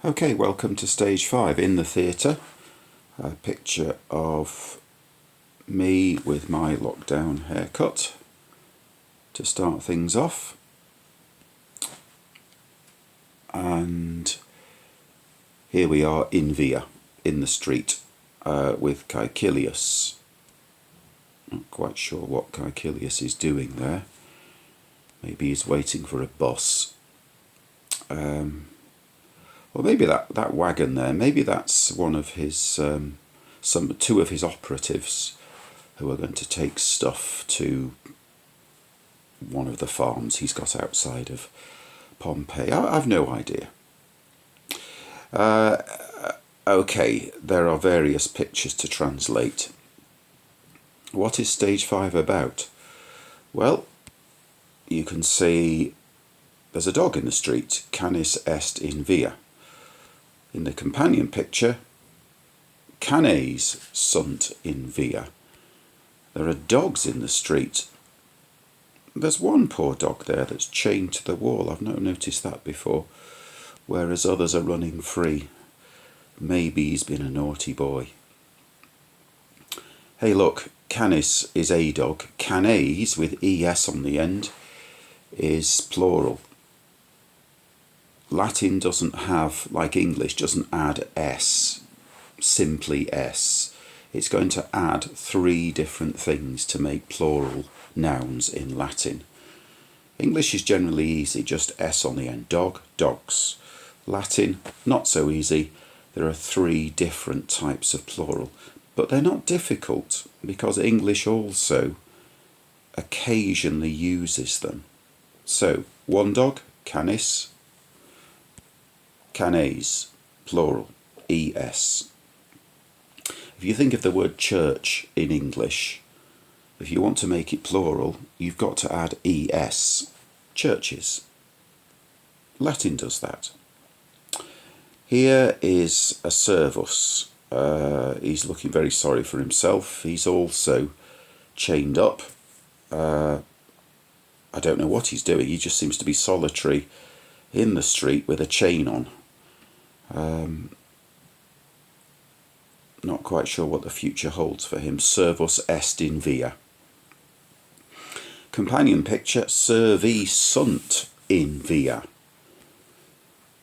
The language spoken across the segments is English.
Okay, welcome to stage 5 in the theatre. A picture of me with my lockdown haircut to start things off. And here we are in Via, in the street, with Caecilius. Not quite sure what Caecilius is doing there. Maybe he's waiting for a bus. Or maybe that wagon there, maybe that's one of his, two of his operatives who are going to take stuff to one of the farms he's got outside of Pompeii. I've no idea. Okay, there are various pictures to translate. What is stage 5 about? Well, you can see there's a dog in the street, canis est in via. In the companion picture, canes sunt in via. There are dogs in the street. There's one poor dog there that's chained to the wall. I've not noticed that before, whereas others are running free. Maybe he's been a naughty boy. Hey look, canis is a dog. Canes, with es on the end, is plural. Latin doesn't have, like English, doesn't add s, simply s. It's going to add 3 different things to make plural nouns in Latin. English is generally easy, just s on the end. Dog, dogs. Latin, not so easy. There are 3 different types of plural, but they're not difficult because English also occasionally uses them. So, one dog, canis. Canes, plural, es. If you think of the word church in English, if you want to make it plural, you've got to add es, churches. Latin does that. Here is a servus. He's looking very sorry for himself. He's also chained up. I don't know what he's doing. He just seems to be solitary in the street with a chain on. Not quite sure what the future holds for him. Servus est in via. Companion picture, servi sunt in via.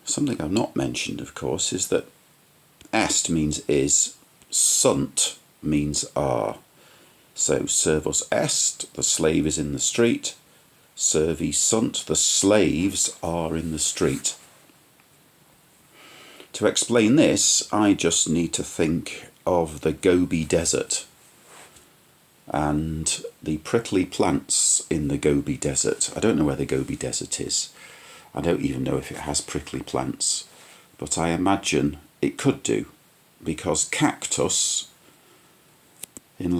Something I've not mentioned, of course, is that est means is, sunt means are. So servus est, the slave is in the street. Servi sunt, the slaves are in the street. To explain this, I just need to think of the Gobi Desert and the prickly plants in the Gobi Desert. I don't know where the Gobi Desert is. I don't even know if it has prickly plants, but I imagine it could do, because cactus in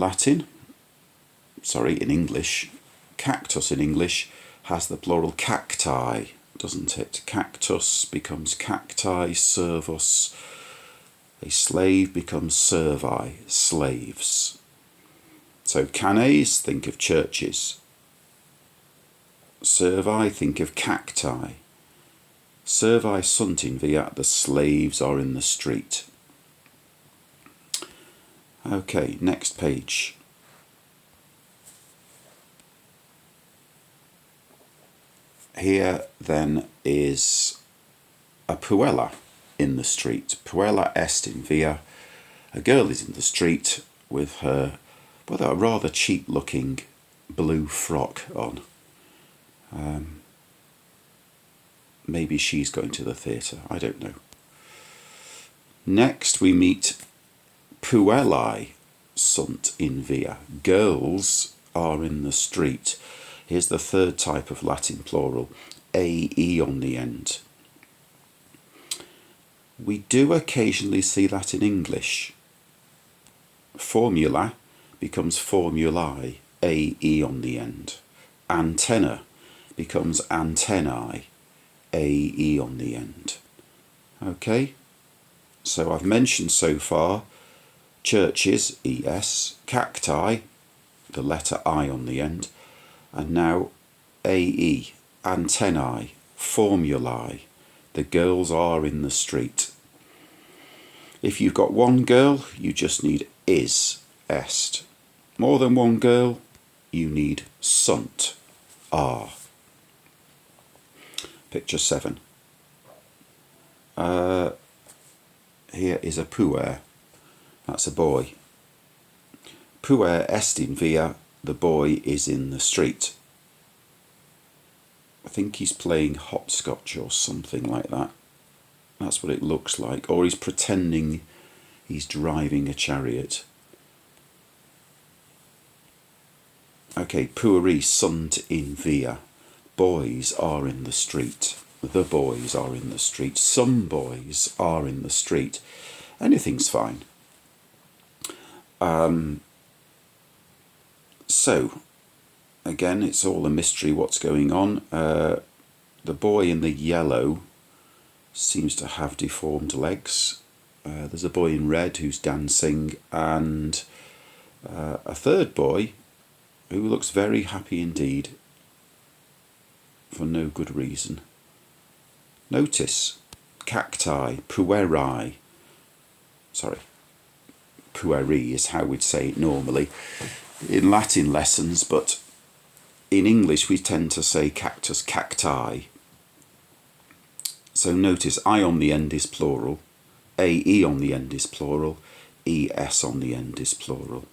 English, cactus in English has the plural cacti, doesn't it? Cactus becomes cacti, servus. A slave becomes servi, slaves. So canes, think of churches. Servi, think of cacti. Servi sunt in via, the slaves are in the street. Okay, next page. Here then is a puella in the street. Puella est in via. A girl is in the street with her, a rather cheap looking blue frock on. Maybe she's going to the theatre, I don't know. Next we meet puellae sunt in via. Girls are in the street. Here's the 3rd type of Latin plural, ae on the end. We do occasionally see that in English. Formula becomes formulae, ae on the end. Antenna becomes antennae, ae on the end. Okay, so I've mentioned so far churches, es, cacti, the letter I on the end, and now ae, antennae, formulae. The girls are in the street. If you've got one girl, you just need is, est. More than one girl, you need sunt, are. Picture 7. Here is a puer. That's a boy. Puer est in via. The boy is in the street. I think he's playing hopscotch or something like that. That's what it looks like. Or he's pretending he's driving a chariot. Okay, pueri sunt in via. Boys are in the street. The boys are in the street. Some boys are in the street. Anything's fine. So, again, it's all a mystery what's going on. The boy in the yellow seems to have deformed legs. There's a boy in red who's dancing, and a third boy who looks very happy indeed for no good reason. Notice cacti, pueri. Sorry, pueri is how we'd say it normally in Latin lessons, but in English we tend to say cactus, cacti. So notice I on the end is plural, ae on the end is plural, es on the end is plural.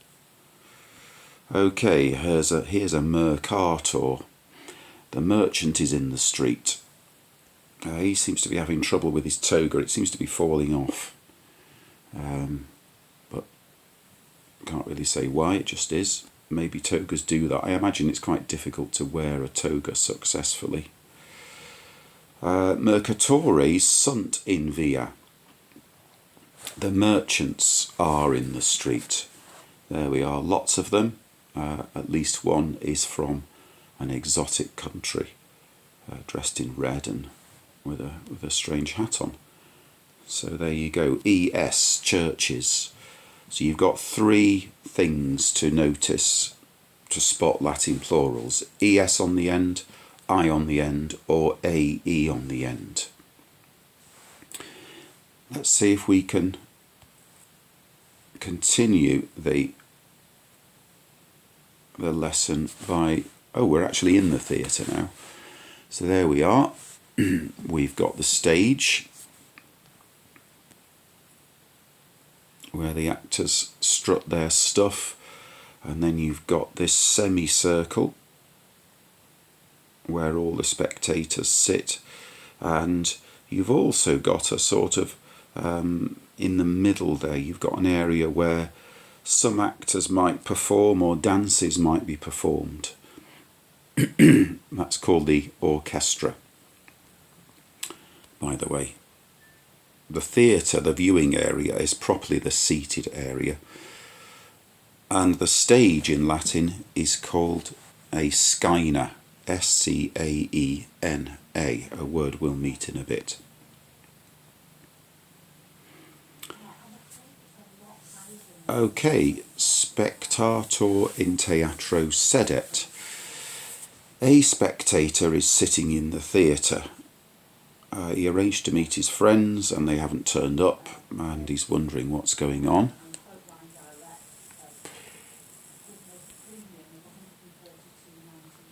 Okay, here's a mercator. The merchant is in the street. He seems to be having trouble with his toga. It seems to be falling off. But can't really say why, it just is. Maybe togas do that. I imagine it's quite difficult to wear a toga successfully. Mercatores sunt in via. The merchants are in the street. There we are, lots of them. At least one is from an exotic country, dressed in red and with a strange hat on. So there you go, es, churches. So you've got 3 things to notice to spot Latin plurals: es on the end, I on the end, or ae on the end. Let's see if we can continue the lesson by... Oh, we're actually in the theatre now. So there we are. We've got the stage where the actors strut their stuff, and then you've got this semicircle where all the spectators sit, and you've also got a sort of in the middle there you've got an area where some actors might perform or dances might be performed. That's called the orchestra, by the way. The theatre, the viewing area, is properly the seated area, and the stage in Latin is called a scaena, S-C-A-E-N-A, a word we'll meet in a bit. Okay, spectator in teatro sedet. A spectator is sitting in the theatre. He arranged to meet his friends and they haven't turned up, and he's wondering what's going on.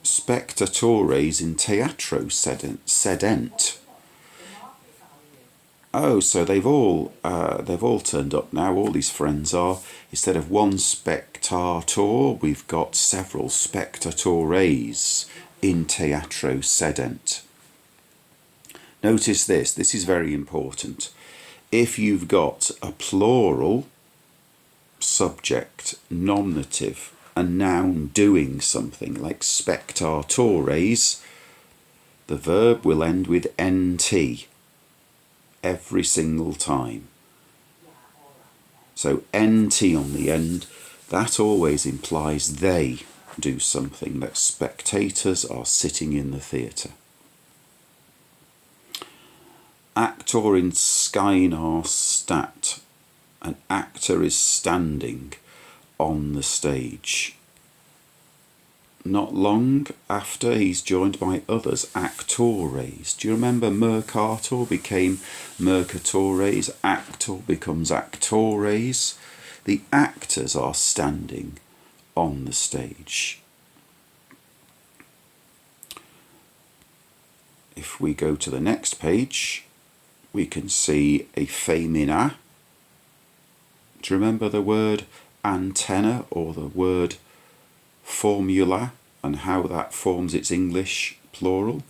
Spectatores in teatro sedent. Oh, so they've all turned up now. All these friends are. Instead of one spectator, we've got several spectatores in teatro sedent. Notice this. This is very important. If you've got a plural, subject, nominative, a noun doing something like spectatores, the verb will end with nt. Every single time. So nt on the end, that always implies they do something, that spectators are sitting in the theatre. Actor in scaena stat. An actor is standing on the stage. not long after he's joined by others, actores. Do you remember mercator became mercatores, actor becomes actores? The actors are standing on the stage. If we go to the next page, we can see a femina. Do you remember the word antenna or the word formula and how that forms its English plural?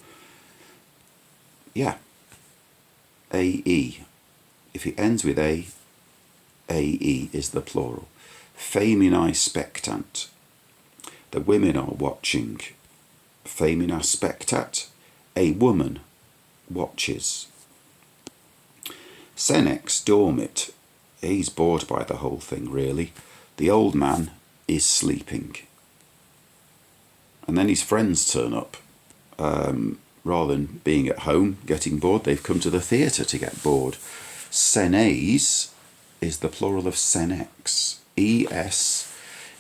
Yeah, AE. If it ends with A, AE is the plural. Feminae spectant. The women are watching. Femina spectat. A woman watches. Senex dormit. He's bored by the whole thing, really. The old man is sleeping. And then his friends turn up. Rather than being at home, getting bored, they've come to the theatre to get bored. Senes is the plural of senex. Es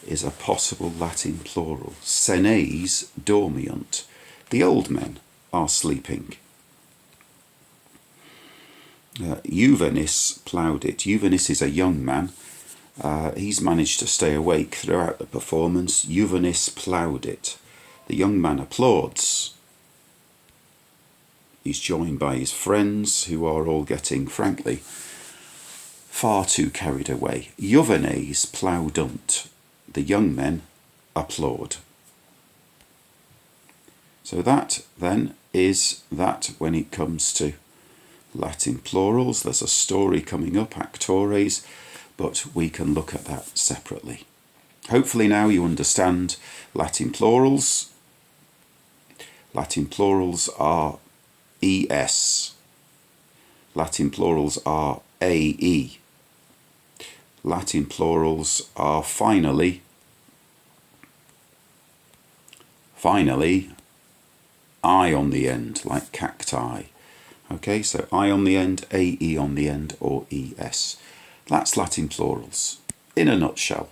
is a possible Latin plural. Senes dormiunt. The old men are sleeping. Juvenis plaudit. Juvenis is a young man. He's managed to stay awake throughout the performance. Juvenis plaudit. The young man applauds. He's joined by his friends, who are all getting, frankly, far too carried away. Juvenes plaudunt. The young men applaud. So that, then, is that when it comes to Latin plurals. There's a story coming up, actores, but we can look at that separately. Hopefully now you understand Latin plurals. Latin plurals are ES. Latin plurals are AE. Latin plurals are finally, I on the end, like cacti. Okay, so I on the end, AE on the end, or ES. That's Latin plurals in a nutshell.